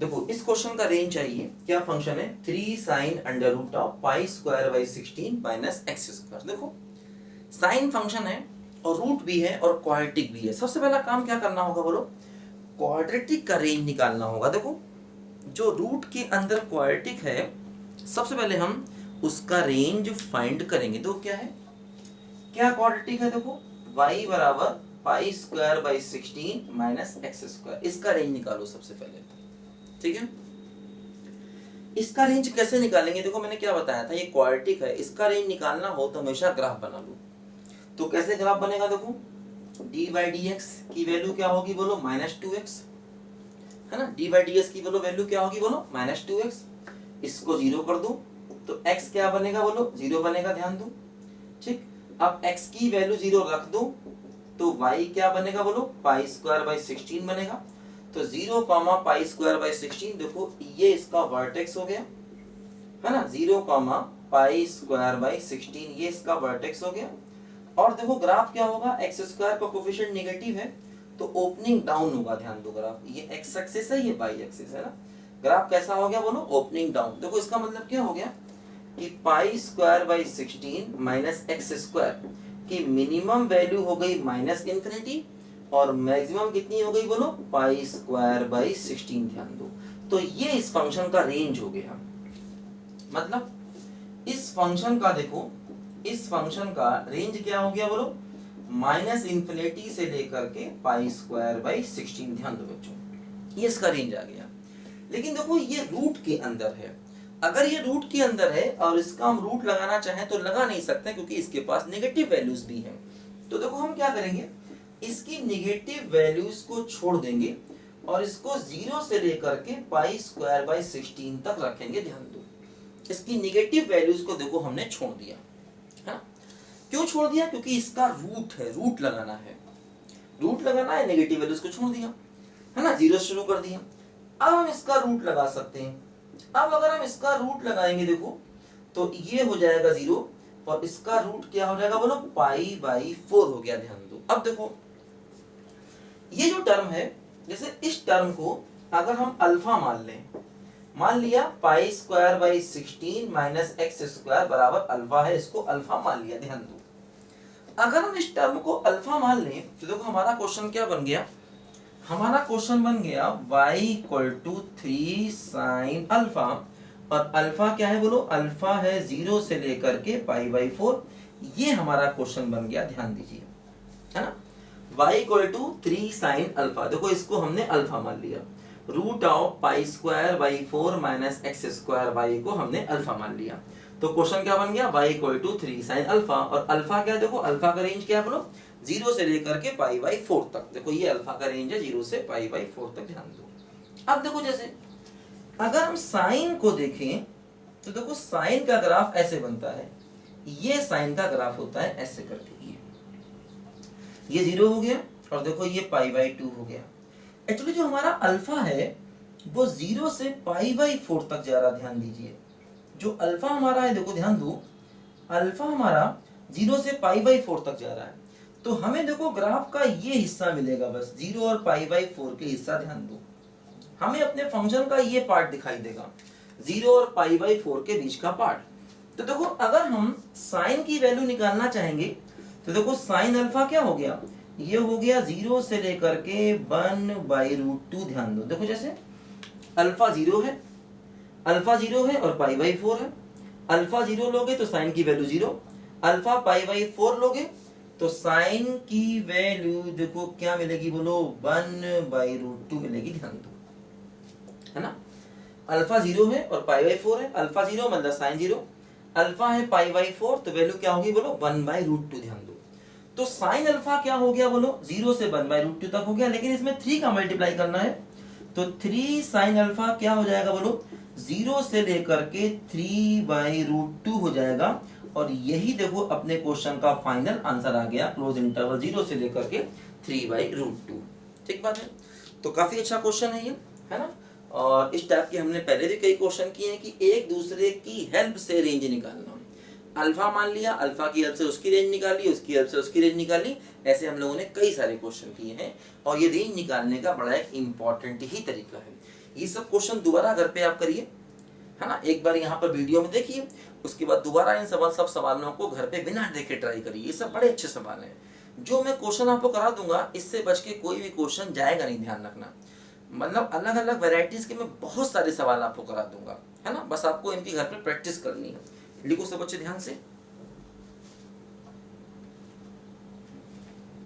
देखो इस क्वेश्चन का रेंज चाहिए, क्या फंक्शन है 3 sine under root of pi square by 16 minus x square. देखो साइन फंक्शन है और रूट भी है और क्वाड्रेटिक भी है। सबसे पहला काम क्या करना होगा बोलो, क्वाड्रेटिक का रेंज निकालना होगा। देखो जो रूट के अंदर क्वाड्रेटिक है, सबसे पहले हम उसका रेंज फाइंड करेंगे। तो क्या है, क्या क्वाड्रेटिक है, देखो y बराबर पाई square by 16 minus x square. इसका रेंज निकालो सबसे पहले, ठीक है। इसका रेंज कैसे निकालेंगे, देखो मैंने क्या बताया था, ये क्वाड्रेटिक है, इसका रेंज निकालना हो तो हमेशा ग्राफ बना लो। तो कैसे ग्राफ बनेगा, देखो डी बाई डी एक्स की वैल्यू क्या होगी बोलो -2x, है ना। डी बाई डी एक्स की बोलो वैल्यू क्या होगी बोलो -2x। इसको 0 कर दो तो x क्या बनेगा बोलो 0 बनेगा, ध्यान दो, ठीक। अब x की वैल्यू 0 रख दो तो y क्या बनेगा बोलो पाई स्क्वायर बाई 16 बनेगा। तो 0 कॉमा पाई स्क्वायर बाई 16, देखो ये इसका वर्टेक्स हो गया, है ना। 0 कॉमा पाई स्क्वायर बाई 16 ये इसका वर्टेक्स हो गया। और देखो ग्राफ क्या होगा, एक्स स्क्वायर का कोफिशिएंट नेगेटिव है तो ओपनिंग डाउन होगा। ध्यान दो ग्राफ, ये एक्स एक्सिस है, ये वाई एक्सिस है ना। ग्राफ कैसा हो गया बोलो ओपनिंग डाउन। देखो इसका मतलब क्या हो गया कि पाई square by 16 minus x square की मिनिमम वैल्यू हो गई -∞ और मैक्सिमम कितनी हो गई बोलो पाई स्क्वायर बाई 16। ध्यान दो, तो ये इस फंक्शन का रेंज हो गया। मतलब इस फंक्शन का, देखो इस फंक्शन का रेंज क्या हो गया बोलो -∞ से लेकर के पाई स्क्वायर बाई 16। ध्यान दो बच्चों, ये इसका रेंज आ गया। लेकिन देखो ये रूट के अंदर है, अगर ये रूट के अंदर है और इसका हम रूट लगाना चाहें तो लगा नहीं सकते क्योंकि इसके पास नेगेटिव वैल्यूज भी हैं। तो देखो हम क्या करेंगे, इसकी नेगेटिव वैल्यूज को छोड़ देंगे और इसको 0 से लेकर के पाई स्क्वायर बाई 16 तक रखेंगे। ध्यान दो इसकी नेगेटिव वैल्यूज को देखो हमने छोड़ दिया, है ना। क्यों छोड़ दिया, क्योंकि इसका रूट है, रूट लगाना है, रूट लगाना है, नेगेटिव वैल्यूज को छोड़ दिया, है ना, 0 से शुरू कर दिया। अब हम इसका रूट लगा सकते हैं। अब अगर हम इसका रूट लगाएंगे देखो तो ये हो जाएगा 0 और इसका रूट क्या हो जाएगा बोलो पाई बाई 4 हो गया। ध्यान दो, अब देखो ये जो टर्म है, जैसे इस टर्म को अगर हम अल्फा मान लें, मान लिया पाई square by 16 minus x square बराबर अल्फा है, इसको अल्फा मान लिया। ध्यान दो अगर हम इस टर्म को अल्फा मान लें तो देखो हमारा क्वेश्चन क्या बन गया, हमारा क्वेश्चन बन गया y = 3 साइन अल्फा, और अल्फा क्या है बोलो अल्फा है 0 से लेकर के पाई बाई 4। ये हमारा क्वेश्चन बन गया, ध्यान दीजिए, है ना। y = 3 साइन अल्फा, देखो इसको हमने अल्फा मान लिया, root of pi square by 4 minus x square by को हमने अल्फा मान लिया। तो क्वेश्चन क्या बन गया y = 3 साइन अल्फा, और अल्फा क्या, देखो अल्फा का रेंज क्या है बोलो 0 से लेकर के पाई बाई 4 तक। देखो ये अल्फा का रेंज है 0 से पाई बाई 4 तक। ध्यान दो अब देखो जैसे अगर हम साइन को देखें तो देखो साइन का ग्राफ ऐसे बनता है, ये साइन का ग्राफ होता है ऐसे करके, ये 0 हो गया और देखो ये पाई बाई 2 हो गया। एक्चुअली जो हमारा अल्फा है वो 0 से पाई बाई 4 तक जा रहा। ध्यान दीजिए जो अल्फा हमारा है, देखो ध्यान दो अल्फा हमारा 0 से पाई बाई 4 तक जा रहा है। तो हमें देखो ग्राफ का ये हिस्सा मिलेगा, बस 0 और पाई बाई 4 के हिस्सा। ध्यान दो हमें अपने फंक्शन का ये पार्ट दिखाई देगा, 0 और पाई बाई 4 के बीच का पार्ट। तो देखो अगर हम साइन की वैल्यू निकालना चाहेंगे तो देखो साइन अल्फा क्या हो गया, ये हो गया 0 से लेकर के 1/√2। ध्यान दो देखो जैसे अल्फा 0 है, अल्फा 0 है और पाई बाई 4 है। अल्फा 0 लोगे तो साइन की वैल्यू 0, अल्फा पाई बाई 4 लोगे तो साइन की वैल्यू देखो क्या मिलेगी बोलो 1/√2 मिलेगी। ध्यान दो, है ना। अल्फा 0 है और पाई बाई 4 है, अल्फा 0 मतलब साइन 0, अल्फा है पाई बाई 4 तो वैल्यू क्या होगी बोलो 1/√2। ध्यान दो तो साइन अल्फा क्या हो गया बोलो 0 से 1/√2 तक हो गया, लेकिन इसमें 3 का मल्टीप्लाई करना है तो 3 साइन अल्फा क्या हो जाएगा बोलो 0 से लेकर के 3/√2 हो जाएगा। और यही देखो अपने क्वेश्चन का फाइनल आंसर आ गया, क्लोज इंटरवल 0 से लेकर के 3/√2। ठीक बात है, तो काफी अच्छा क्वेश्चन है ये, है ना। और इस टाइप के हमने पहले भी कई क्वेश्चन किए हैं कि एक दूसरे की हेल्प से रेंज निकालना। अल्फा मान लिया, अल्फा की हेल्प से उसकी रेंज निकाली, उसकी हेल्प से उसकी रेंज निकाली, ऐसे हम लोगों ने कई सारे क्वेश्चन किए हैं। और ये रेंज निकालने का बड़ा एक इम्पॉर्टेंट ही तरीका है। ये सब क्वेश्चन दोबारा घर पे आप करिए, है ना। एक बार यहाँ पर वीडियो में देखिए, उसके बाद दोबारा इन सब सवालों को घर पे बिना देखे ट्राई करिए। ये सब बड़े अच्छे सवाल हैं। जो मैं क्वेश्चन आपको करा दूंगा, इससे बच के कोई भी क्वेश्चन जाएगा नहीं, ध्यान रखना। मतलब अलग अलग वेराइटीज के मैं बहुत सारे सवाल आपको करा दूंगा, है ना। बस आपको इनकी घर पे प्रैक्टिस करनी है। लिखो सब बच्चे ध्यान से।